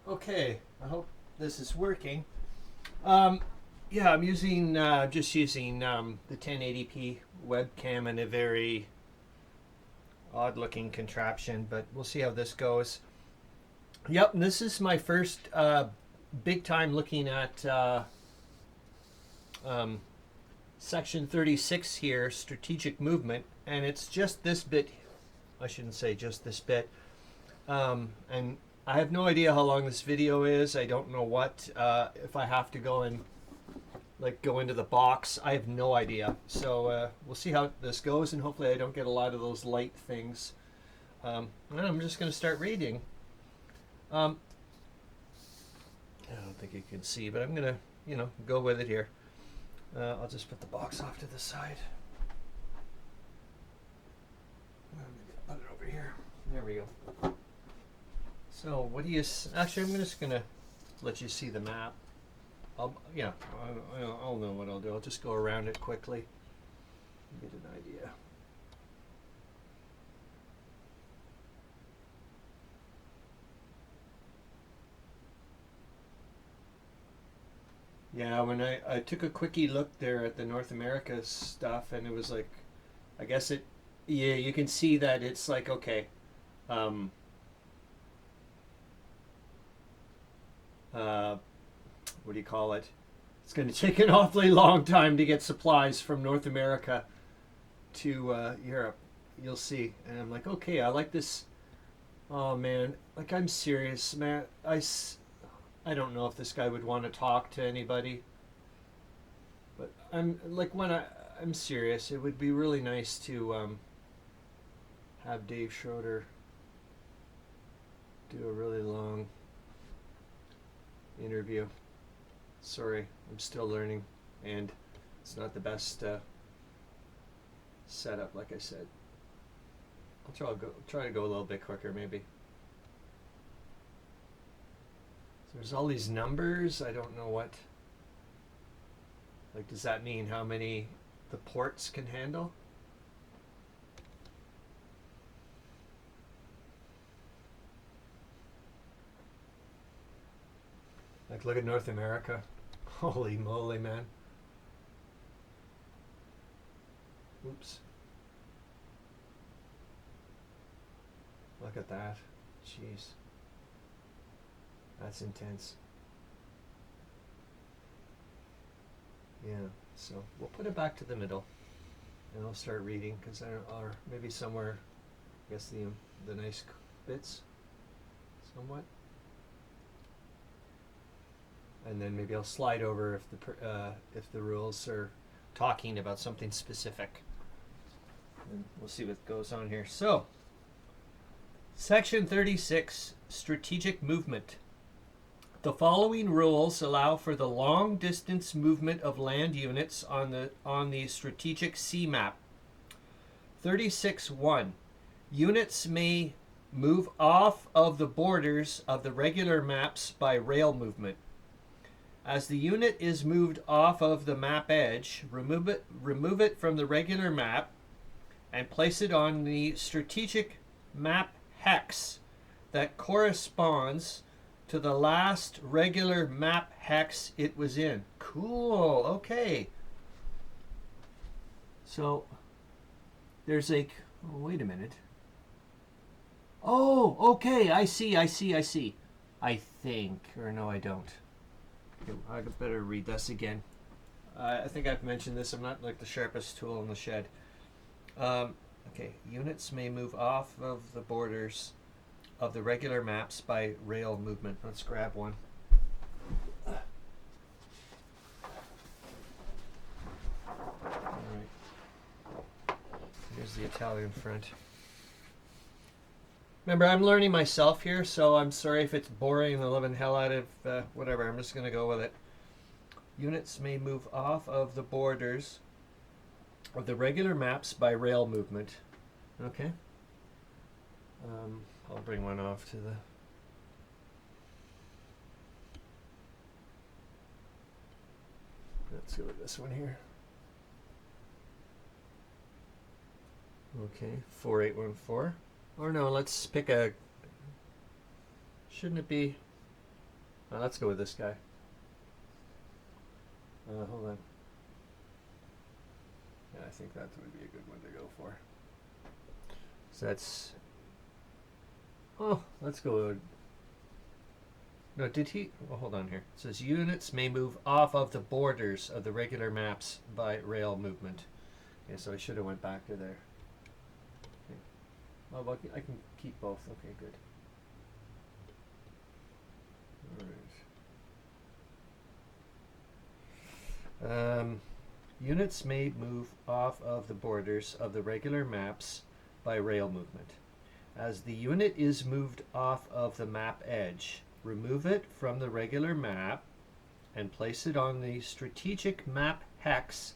Okay, I hope this is working. Yeah, I'm using just using the 1080p webcam in a very odd-looking contraption, but we'll see how this goes. Yep, and this is my first big time looking at um, section 36 here, strategic movement, and it's just this bit. I shouldn't say just this bit. And I have no idea how long this video is. I don't know what if I have to go and go into the box. I have no idea. So we'll see how this goes, and hopefully I don't get a lot of those light things. And I'm just going to start reading. I don't think you can see, but I'm going to, go with it here. I'll just put the box off to the side. Put it over here. There we go. So what do you? Actually, I'm just gonna let you see the map. I'll know what I'll do. I'll just go around it quickly, get an idea. Yeah, when I took a quickie look there at the North America stuff, and it was like, I guess it, yeah, you can see that it's like, okay, what do you call it? It's going to take an awfully long time to get supplies from North America to Europe. You'll see. And I'm like, okay, I like this. Oh man, like I'm serious, man. I don't know if this guy would want to talk to anybody, but I'm like I'm serious. It would be really nice to have Dave Schroeder do a really long interview. Sorry, I'm still learning, and it's not the best setup, like I said. I'll try to go a little bit quicker, maybe. So there's all these numbers. I don't know what. Like, does that mean how many the ports can handle? Like, look at North America. Holy moly, man. Oops. Look at that. Jeez. That's intense. Yeah, so we'll put it back to the middle, and I'll start reading, because or maybe somewhere, I guess the nice bits, somewhat. And then maybe I'll slide over if the rules are talking about something specific. And we'll see what goes on here. So, Section 36, Strategic Movement. The following rules allow for the long-distance movement of land units on the strategic sea map. 36.1. Units may move off of the borders of the regular maps by rail movement. As the unit is moved off of the map edge, remove it from the regular map and place it on the strategic map hex that corresponds to the last regular map hex it was in. Cool. Okay. So there's oh, wait a minute. Oh, okay. I see. I think, or no, I don't. I better read this again. I think I've mentioned this. I'm not like the sharpest tool in the shed. Okay, units may move off of the borders of the regular maps by rail movement. Let's grab one. All right. Here's the Italian front. Remember, I'm learning myself here, so I'm sorry if it's boring the living hell out of whatever. I'm just going to go with it. Units may move off of the borders of the regular maps by rail movement. Okay. I'll bring one off to the... Let's go with this one here. Okay, 4814. Or no, let's pick a... Shouldn't it be... Let's go with this guy. Hold on. Yeah, I think that would be a good one to go for. So that's... Oh, let's go... No, did he... Well, hold on here. It says units may move off of the borders of the regular maps by rail movement. Okay, so I should have went back to there. Okay. Oh, well, I can keep both. Okay, good. All right. Units may move off of the borders of the regular maps by rail movement. As the unit is moved off of the map edge, remove it from the regular map and place it on the strategic map hex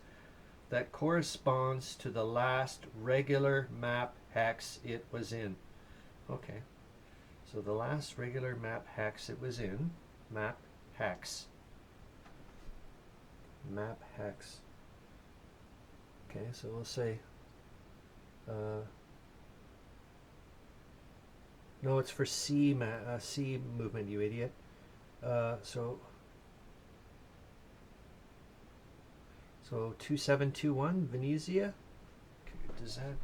that corresponds to the last regular map hex it was in. Okay, so the last regular map hex it was in, map hex. Map hex. Okay, so we'll say, no, it's for C movement, you idiot. So 2721 Venezia. Okay, does that?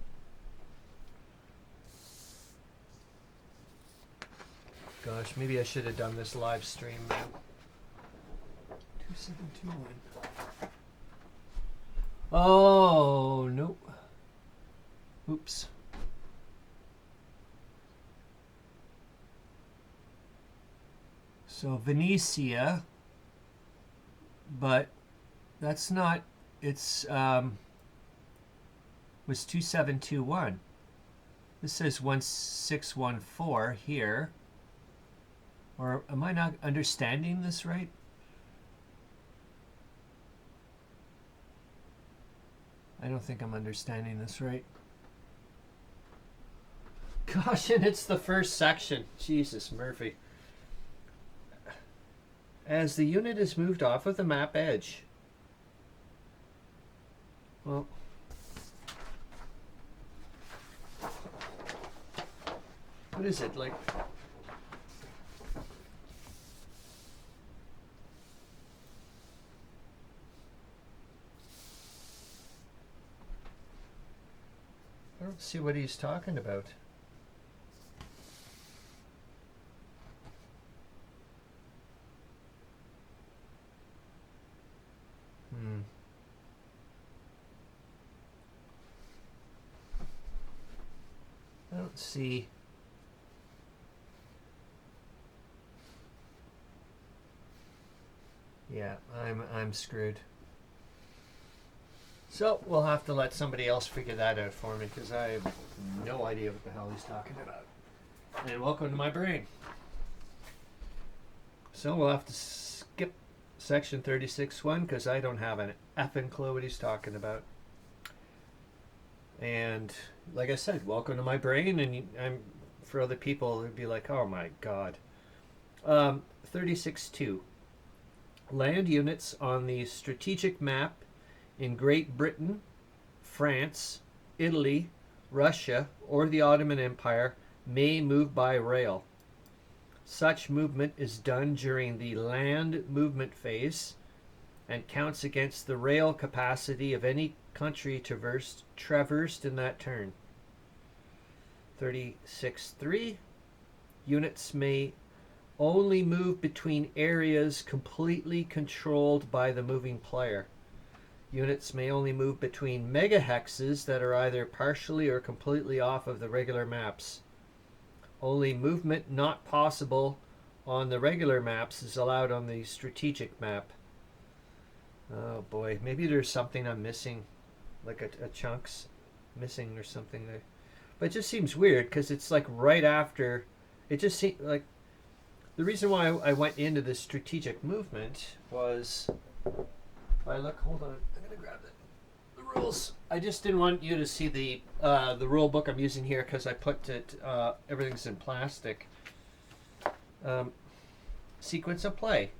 Gosh, maybe I should have done this live stream now. 2721. Oh, nope. Oops. So Venetia, but that's not, it's, was 2721. This says 1614 here. Or am I not understanding this right? I don't think I'm understanding this right. Gosh, and it's the first section. Jesus, Murphy. As the unit is moved off of the map edge. Well, what is it like? I don't see what he's talking about. I don't see. Yeah, I'm screwed. So we'll have to let somebody else figure that out for me because I have no idea what the hell he's talking about. And welcome to my brain. So we'll have to skip section 36.1 because I don't have an effing clue what he's talking about. And like I said, welcome to my brain. And I'm for other people, it'd be like, oh my god. 36.2. Land units on the strategic map in Great Britain, France, Italy, Russia, or the Ottoman Empire may move by rail. Such movement is done during the land movement phase and counts against the rail capacity of any country traversed in that turn. 36.3. Units may only move between areas completely controlled by the moving player. Units may only move between megahexes that are either partially or completely off of the regular maps. Only movement not possible on the regular maps is allowed on the strategic map. Oh boy, maybe there's something I'm missing, like a chunk's missing or something there. But it just seems weird because it's like right after. It just seems like the reason why I went into this strategic movement was. If I look, hold on, I'm gonna grab the rules. I just didn't want you to see the rule book I'm using here because I put it. Everything's in plastic. Sequence of play.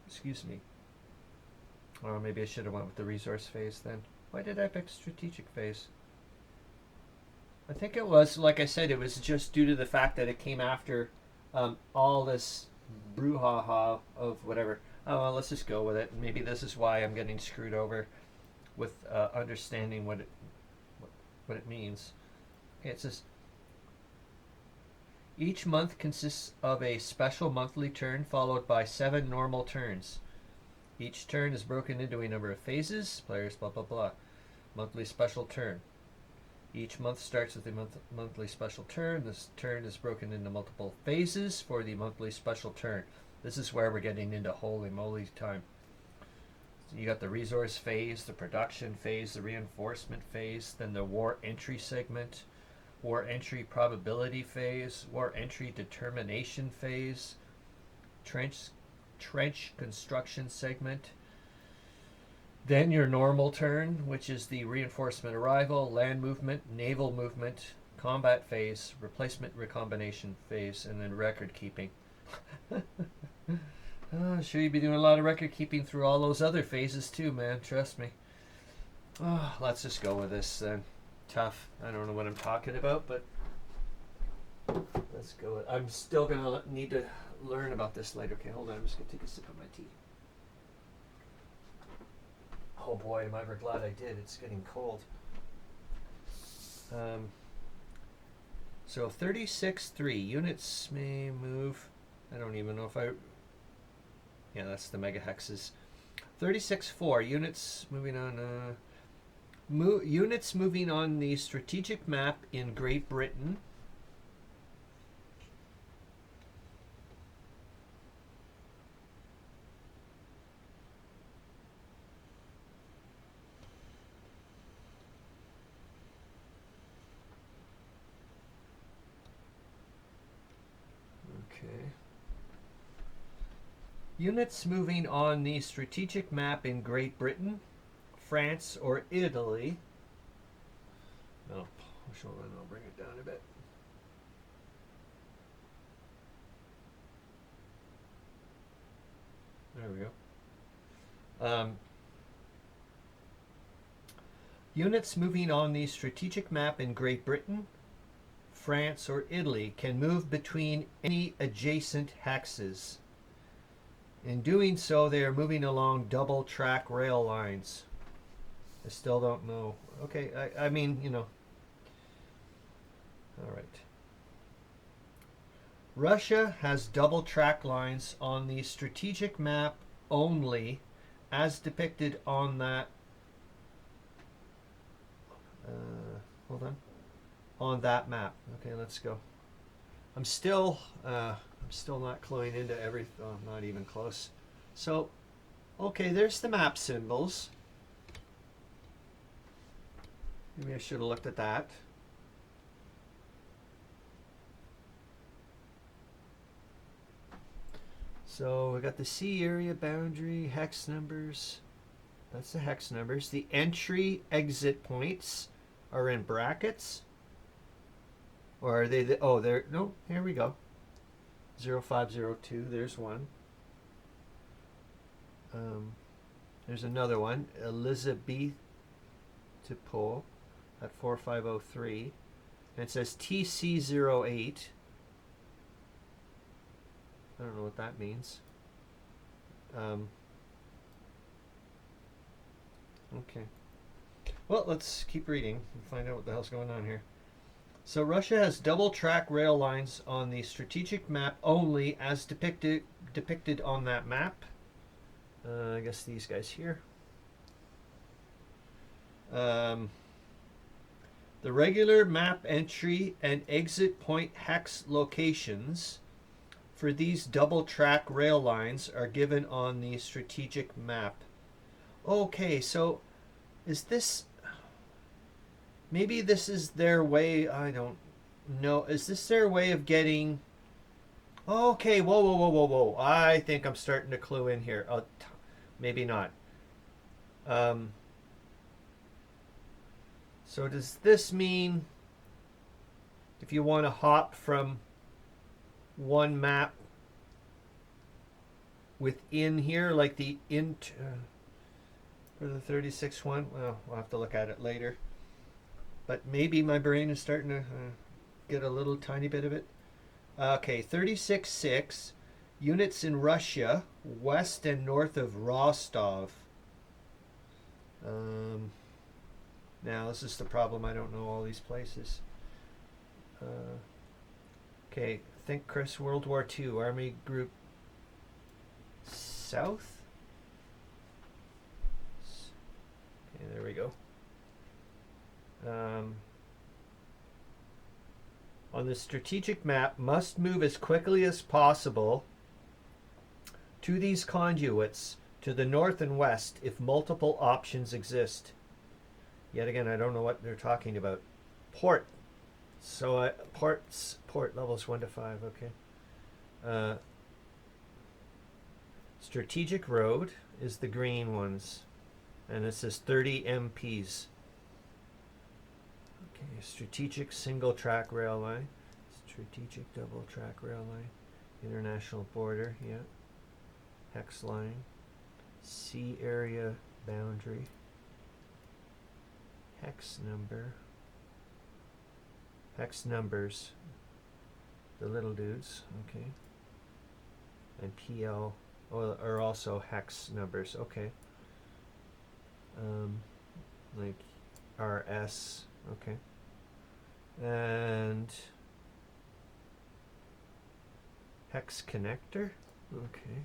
Excuse me. Or maybe I should have went with the resource phase then. Why did I pick strategic phase? I think it was, like I said, it was just due to the fact that it came after all this brouhaha of whatever. Oh, well, let's just go with it. Maybe this is why I'm getting screwed over with understanding what it means. Okay, it says each month consists of a special monthly turn followed by 7 normal turns. Each turn is broken into a number of phases. Players blah blah blah. Monthly special turn. Each month starts with a monthly special turn. This turn is broken into multiple phases for the monthly special turn. This is where we're getting into holy moly time. So you got the resource phase, the production phase, the reinforcement phase, then the war entry segment, war entry probability phase, war entry determination phase, trench construction segment, then your normal turn, which is the reinforcement arrival, land movement, naval movement, combat phase, replacement recombination phase, and then record keeping. Sure, you'd be doing a lot of record keeping through all those other phases too, man. Trust me. Let's just go with this then. Tough. I don't know what I'm talking about, but let's go. I'm still gonna need to learn about this later. Okay, hold on. I'm just gonna take a sip of my tea. Oh boy, am I ever glad I did. It's getting cold. So 36.3 units may move. I don't even know if I. Yeah, that's the megahexes. 36.4 units moving on. Units moving on the strategic map in Great Britain. Okay. Units moving on the strategic map in Great Britain, France, or Italy. No, I'll bring it down a bit. There we go. Units moving on the strategic map in Great Britain, France, or Italy can move between any adjacent hexes. In doing so, they are moving along double track rail lines. I still don't know. Okay, I mean, you know. All right. Russia has double track lines on the strategic map only as depicted on that. Hold on. On that map. Okay, let's go. I'm still not cluing into everything. Oh, I'm not even close. So, okay, there's the map symbols. Maybe I should have looked at that. So we got the sea area boundary, hex numbers. That's the hex numbers. The entry exit points are in brackets. Or are they the, oh, there, no, here we go. 0502, there's one. There's another one, Elizabeth to pull at 4503. And it says TC08. I don't know what that means. Okay. Well, let's keep reading and find out what the hell's going on here. So Russia has double track rail lines on the strategic map only as depicted on that map. I guess these guys here. The regular map entry and exit point hex locations for these double track rail lines are given on the strategic map. Okay, so is this... Maybe this is their way, I don't know. Is this their way of getting... Okay, whoa. I think I'm starting to clue in here. Maybe not. So does this mean if you want to hop from one map within here, like the for the 36 one? Well, we'll have to look at it later. But maybe my brain is starting to get a little tiny bit of it. Okay, 36.6. Units in Russia, west and north of Rostov. Now, this is the problem. I don't know all these places. Okay, think Chris, World War II, Army Group South? Okay, there we go. On the strategic map, must move as quickly as possible to these conduits to the north and west if multiple options exist. Yet again, I don't know what they're talking about. Port. So port levels 1 to 5. Okay. Strategic road is the green ones, and it says 30 MPs. Okay. Strategic single track rail line. Strategic double track rail line. International border. Yeah. Hex line. Sea area boundary. Hex number. Hex numbers. The little dudes. Okay. And PL are also hex numbers. Okay. Like RS. Okay. And hex connector. Okay.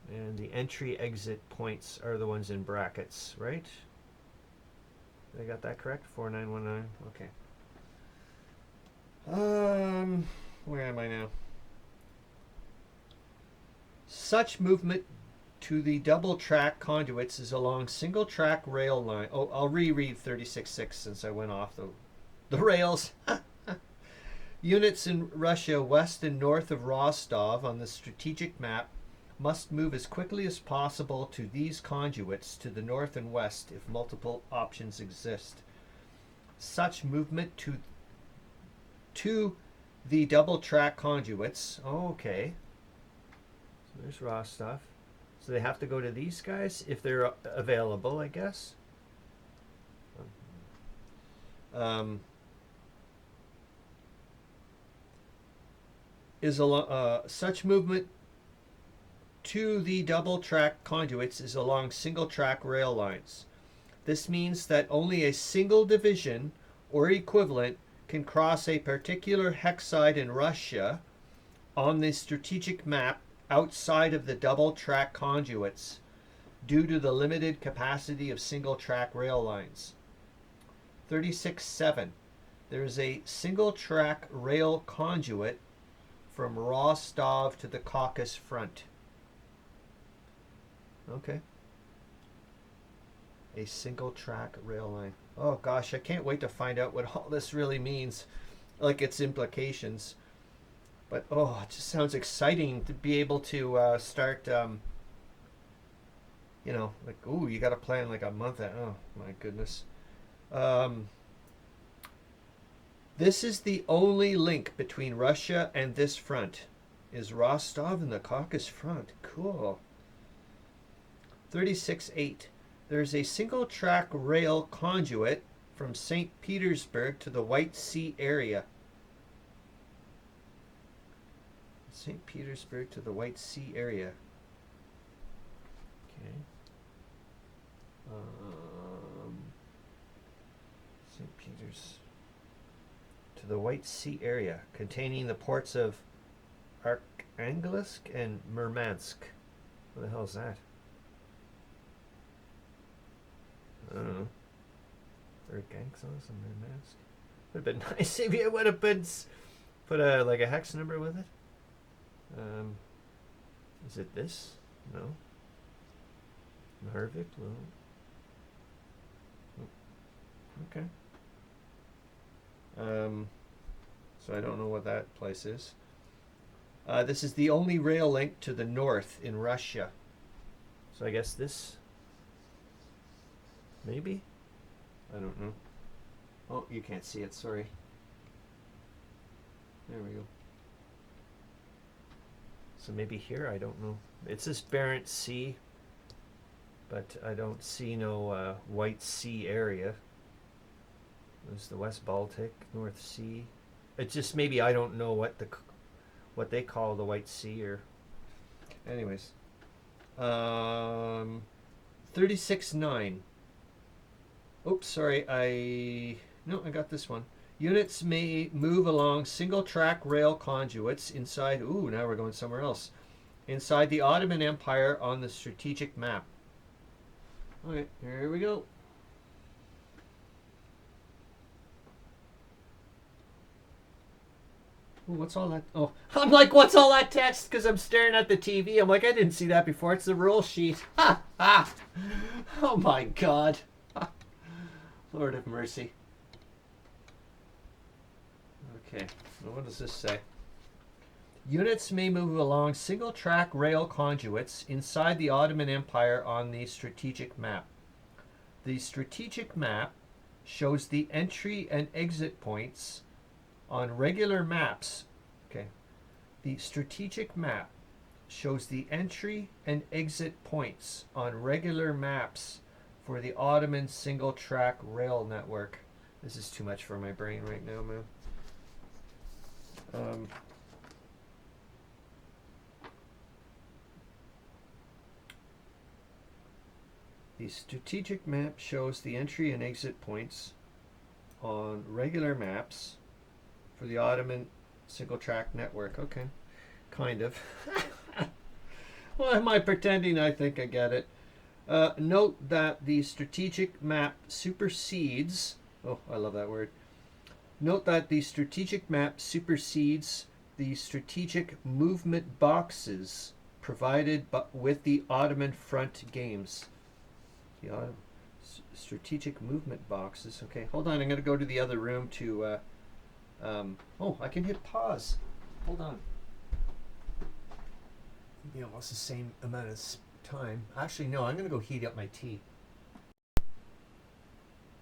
And the entry exit points are the ones in brackets, right? I got that correct? 4919. Okay. Where am I now? Such movement to the double track conduits is along single track rail line. Oh, I'll reread 36.6 since I went off the rails. Units in Russia west and north of Rostov on the strategic map must move as quickly as possible to these conduits to the north and west if multiple options exist. Such movement to the double track conduits. Oh, okay. So there's Rostov. So they have to go to these guys if they're available, I guess. Such movement to the double track conduits is along single track rail lines. This means that only a single division or equivalent can cross a particular hex site in Russia on the strategic map outside of the double track conduits due to the limited capacity of single track rail lines. 36.7. There is a single track rail conduit from Rostov to the Caucasus front. Okay. A single track rail line. Oh gosh, I can't wait to find out what all this really means, like its implications. But oh, it just sounds exciting to be able to start, like, ooh, you got to plan like a month out. Oh my goodness. This is the only link between Russia and this front, is Rostov and the Caucasus front. Cool. 36.8. There's a single track rail conduit from St. Petersburg to the White Sea area. St. Petersburg to the White Sea area. Okay. St. Peter's to the White Sea area, containing the ports of Arkhangelsk and Murmansk. What the hell is that? I don't know. Arkhangelsk and Murmansk. Would have been nice if you would have put a hex number with it. Is it this? No. Narvik? No. Okay. So I don't know what that place is. This is the only rail link to the north in Russia. So I guess this. Maybe? I don't know. Oh, you can't see it, sorry. There we go. So maybe here, I don't know. It says Barents Sea, but I don't see no White Sea area. There's the West Baltic, North Sea. It's just maybe I don't know what what they call the White Sea, or anyways. 36.9. Oops, sorry. I got this one. Units may move along single-track rail conduits inside. Ooh, now we're going somewhere else. Inside the Ottoman Empire on the strategic map. Okay, here we go. Ooh, what's all that? Oh, I'm like, what's all that text? Because I'm staring at the TV. I'm like, I didn't see that before. It's the rule sheet. Ha! Ha! Oh my God. Lord of mercy. Okay, well, what does this say? Units may move along single-track rail conduits inside the Ottoman Empire on the strategic map. The strategic map shows the entry and exit points on regular maps. Okay. The strategic map shows the entry and exit points on regular maps for the Ottoman single-track rail network. This is too much for my brain right now, man. The strategic map shows the entry and exit points on regular maps for the Ottoman single-track network. Okay, kind of. Why am I pretending I think I get it? Note that the strategic map supersedes... Oh, I love that word. Note that the strategic map supersedes the strategic movement boxes provided with the Ottoman front games. The strategic movement boxes. Okay, hold on. I'm going to go to the other room to... oh, I can hit pause. Hold on. You know, it's the same amount of time. Actually, no, I'm going to go heat up my tea.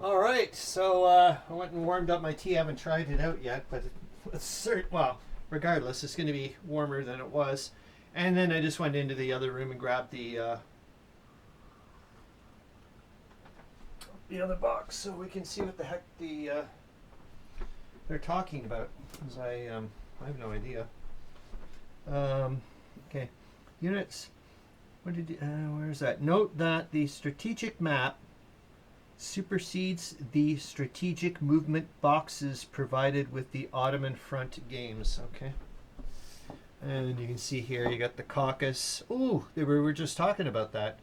All right, so I went and warmed up my tea. I haven't tried it out yet, but it's certain. Well, regardless, it's going to be warmer than it was. And then I just went into the other room and grabbed the other box so we can see what the heck they're talking about. Because I have no idea. Okay, units. What did where is that? Note that the strategic map supersedes the strategic movement boxes provided with the Ottoman front games. Okay. And you can see here you got the Caucasus. Ooh, we were just talking about that.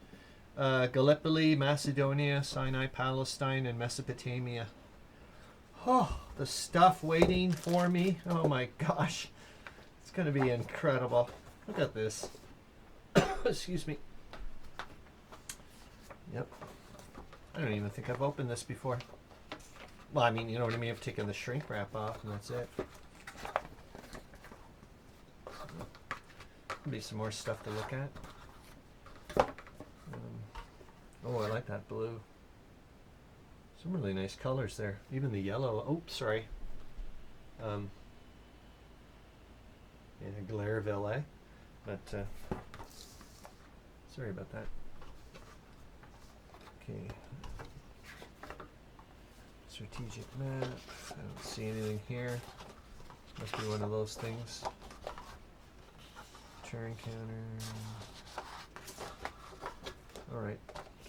Gallipoli, Macedonia, Sinai, Palestine, and Mesopotamia. Oh, the stuff waiting for me. Oh my gosh. It's going to be incredible. Look at this. Excuse me. Yep. I don't even think I've opened this before. Well, I mean, you know what I mean? I've taken the shrink wrap off and that's it. There'll be some more stuff to look at. Oh, I like that blue. Some really nice colors there. Even the yellow. Oh, sorry. Yeah, Glaireville, eh? But, sorry about that. Okay. Strategic map. I don't see anything here. Must be one of those things. Turn counter. Alright.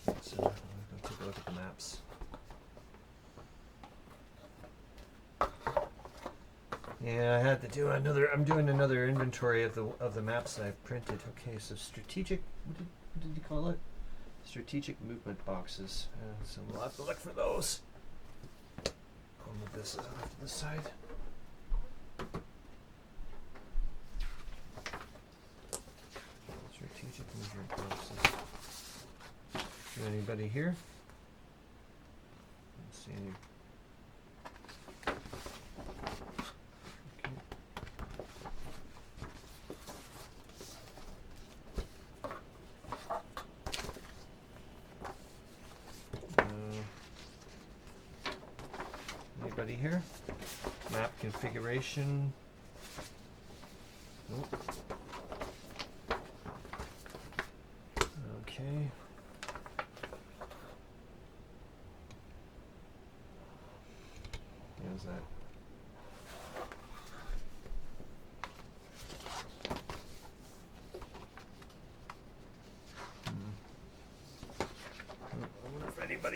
Okay, so I'm going to take a look at the maps. Yeah, I had to do another. I'm doing another inventory of the maps that I printed. Okay, so strategic. What did you call it? Strategic movement boxes. So we'll have to look for those. I'll move this off to the side. Strategic movement boxes. Anybody here? Don't see any. Anybody here? Map configuration. Nope. Okay. How's that?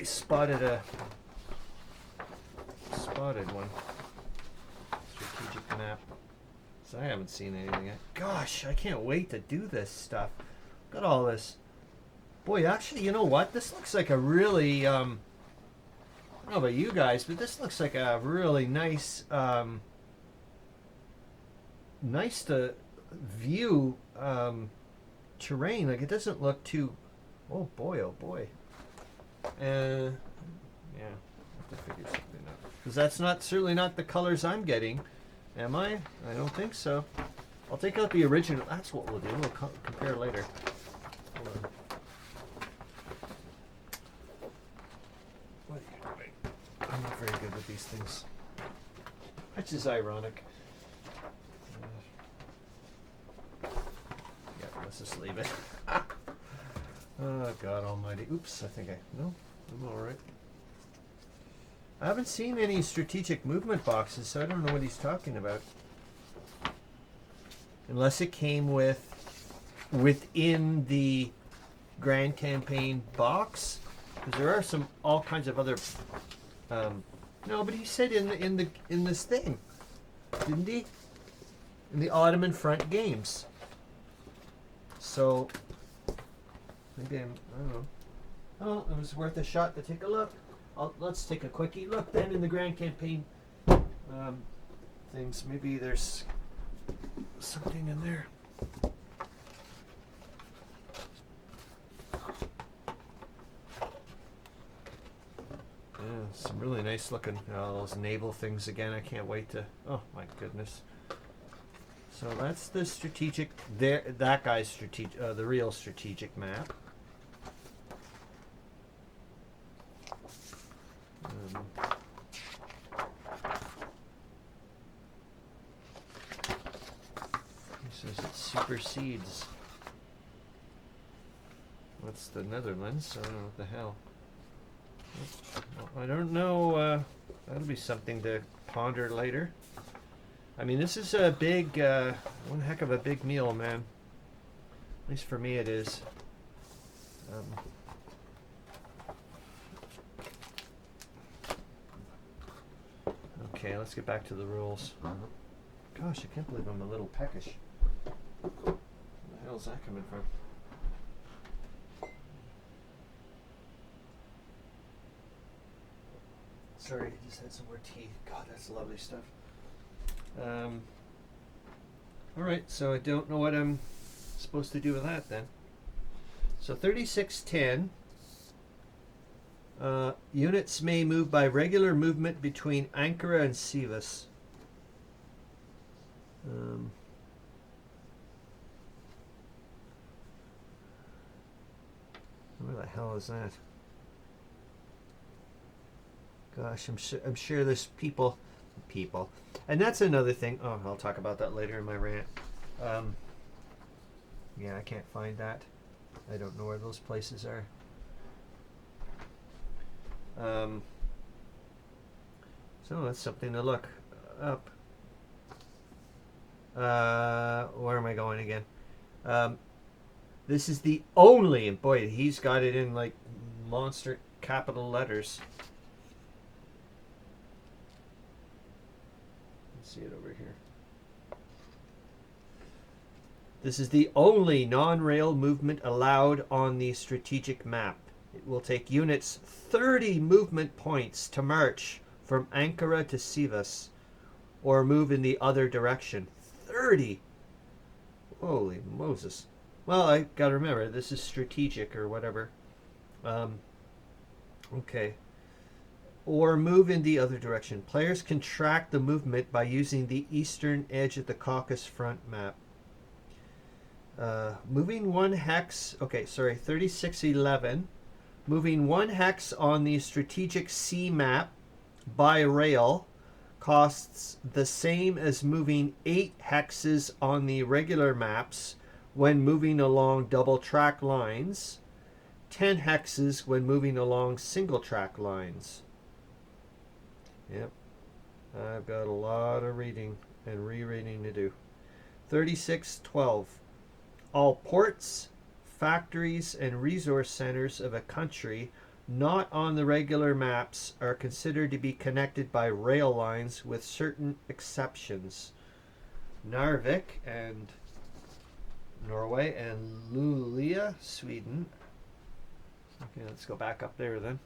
spotted one. Strategic map. So I haven't seen anything yet. Gosh, I can't wait to do this stuff. Look at all this. Boy, actually, you know what? This looks like a really, I don't know about you guys, but this looks like a really nice, nice to view terrain. Like, it doesn't look too, oh boy, oh boy. Yeah, I have to figure something out. Because that's certainly not the colors I'm getting. Am I? I don't think so. I'll take out the original. That's what we'll do. We'll compare later. Hold on. What are you doing? I'm not very good with these things. Which is ironic. Yeah, let's just leave it. Oh, God almighty. Oops, I think no, I'm all right. I haven't seen any strategic movement boxes, so I don't know what he's talking about. Unless it came within the Grand Campaign box, because there are all kinds of other. No, but he said in this thing, didn't he? In the Ottoman Front games. So maybe I don't know. Oh, it was worth a shot to take a look. Let's take a quickie look then in the Grand Campaign things. Maybe there's something in there. Yeah, some really nice looking those naval things again. I can't wait to. Oh my goodness. So that's the strategic. That guy's strategic. The real strategic map. He says it supersedes. What's the Netherlands? I don't know what the hell. Well, I don't know. That'll be something to ponder later. I mean, this is a big, one heck of a big meal, man. At least for me it is. Okay, let's get back to the rules. Gosh, I can't believe I'm a little peckish. Where the hell is that coming from? Sorry, I just had some more tea. God, that's lovely stuff. Alright, so I don't know what I'm supposed to do with that then. So 3610. Units may move by regular movement between Ankara and Sivas. Where the hell is that? Gosh, I'm sure there's people, and that's another thing. Oh, I'll talk about that later in my rant. Yeah, I can't find that. I don't know where those places are. So that's something to look up. Where am I going again? This is the only, and boy, he's got it in like monster capital letters. Let's see it over here. This is the only non-rail movement allowed on the strategic map. It will take units 30 movement points to march from Ankara to Sivas, or move in the other direction. 30! Holy Moses. Well, I gotta remember, this is strategic or whatever. Okay. Or move in the other direction. Players can track the movement by using the eastern edge of the Caucasus front map. Moving one hex, 3611. Moving one hex on the strategic C map by rail costs the same as moving 8 hexes on the regular maps when moving along double track lines, 10 hexes when moving along single track lines. Yep, I've got a lot of reading and rereading to do. 3612. All ports, factories, and resource centers of a country not on the regular maps are considered to be connected by rail lines with certain exceptions. Narvik and Norway and Luleå, Sweden. Okay, let's go back up there then.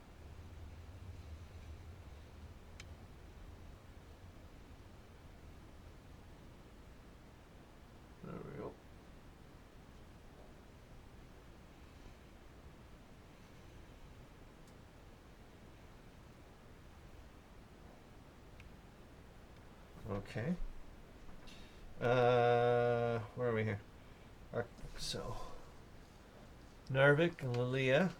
There we go. Okay. Where are we here? So, Narvik and Luleå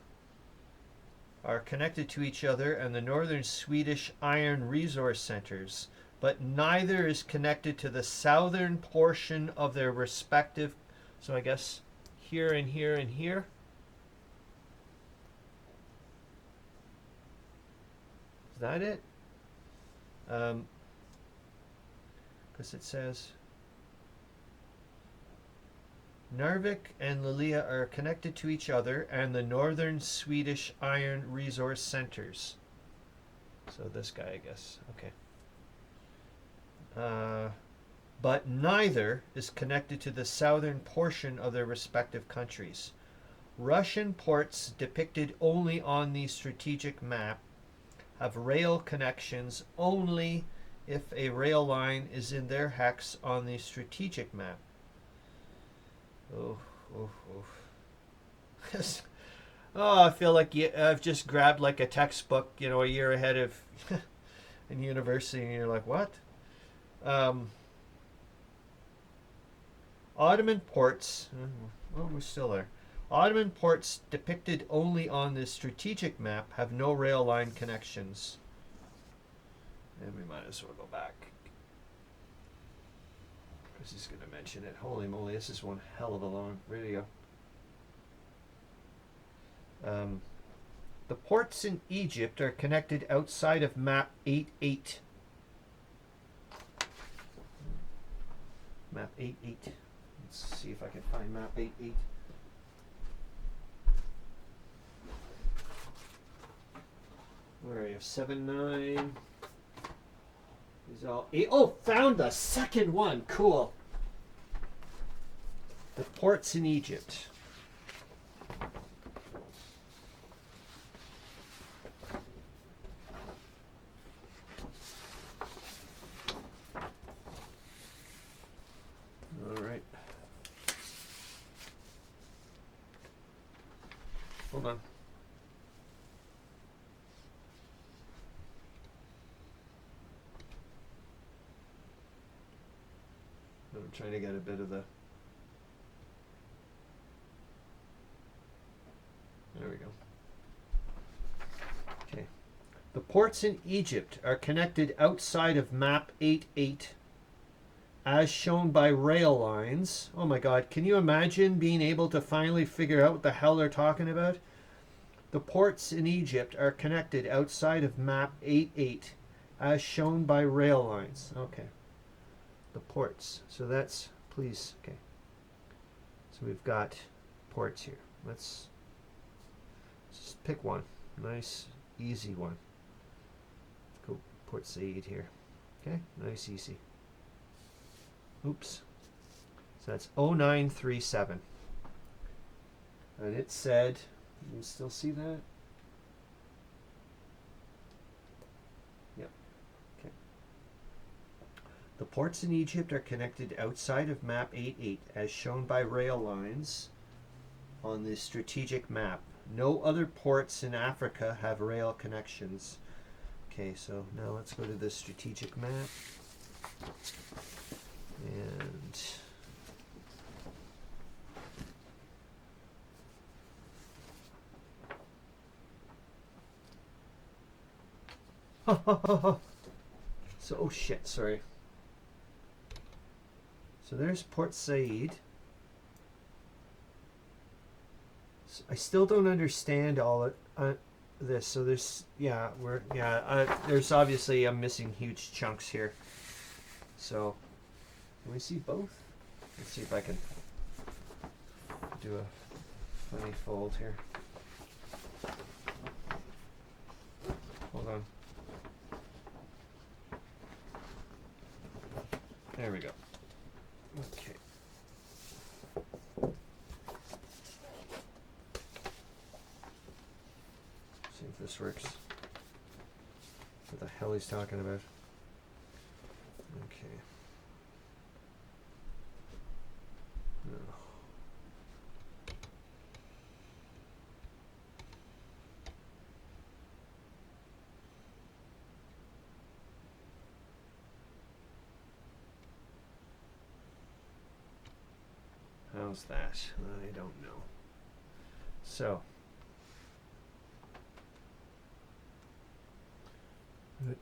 are connected to each other and the northern Swedish iron resource centers, but neither is connected to the southern portion of their respective. So I guess here and here and here. Is that it? Because it says Narvik and Luleå are connected to each other and the northern Swedish iron resource centers. So this guy, I guess. Okay. But neither is connected to the southern portion of their respective countries. Russian ports depicted only on the strategic map have rail connections only if a rail line is in their hex on the strategic map. Oh. Oh, I feel like I've just grabbed like a textbook, a year ahead of in university, and you're like, what? Ottoman ports. Well, we're still there. Ottoman ports depicted only on the strategic map have no rail line connections. And we might as well go back. Because he's going to mention it. Holy moly, this is one hell of a long video. The ports in Egypt are connected outside of map 8.8. Map 8.8. Let's see if I can find map 8.8. Where are you? 7.9. These all 8. Oh, found the second one. Cool. The ports in Egypt. All right. Hold on. I'm trying to get a bit of the. There we go. Okay. The ports in Egypt are connected outside of map 8.8 as shown by rail lines. Oh my god, can you imagine being able to finally figure out what the hell they're talking about? The ports in Egypt are connected outside of map 8.8 as shown by rail lines. Okay. The ports. So that's, please, okay. So we've got ports here. Let's just pick one. Nice, easy one. Go Port Said here. Okay, nice, easy. Oops. So that's 0937. And it said, you still see that? Yep. Okay. The ports in Egypt are connected outside of map 8.8 as shown by rail lines on the strategic map. No other ports in Africa have rail connections. Okay, so now let's go to the strategic map. And so, oh shit, sorry. So there's Port Said. So I still don't understand all of this. So there's, there's obviously I'm missing huge chunks here. So, can we see both? Let's see if I can do a funny fold here. Hold on. There we go. Okay. See if this works. What the hell he's talking about? Okay. No. How's that? I don't know. So,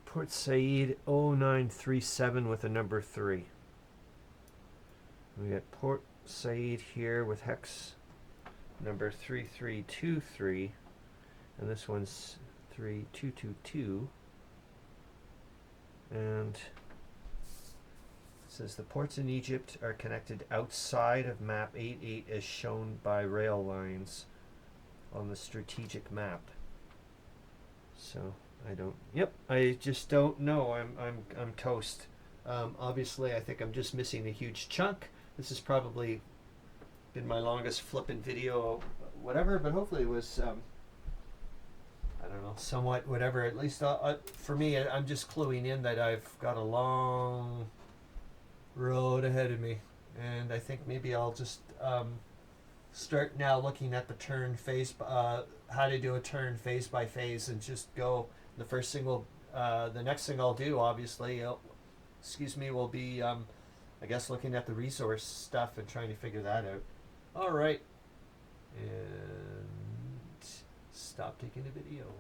Port Said 0937 with a number 3. We got Port Said here with hex number 3323, and this one's 3222. And it says the ports in Egypt are connected outside of map 88 as shown by rail lines on the strategic map. So I just don't know. I'm toast. Obviously, I think I'm just missing a huge chunk. This has probably been my longest flipping video, whatever. But hopefully, it was I don't know, somewhat whatever. At least for me, I'm just cluing in that I've got a long road ahead of me, and I think maybe I'll just start now looking at the turn phase, how to do a turn phase by phase, and just go. The first thing the next thing I'll do, obviously, will be, I guess, looking at the resource stuff and trying to figure that out. All right, and stop taking the video.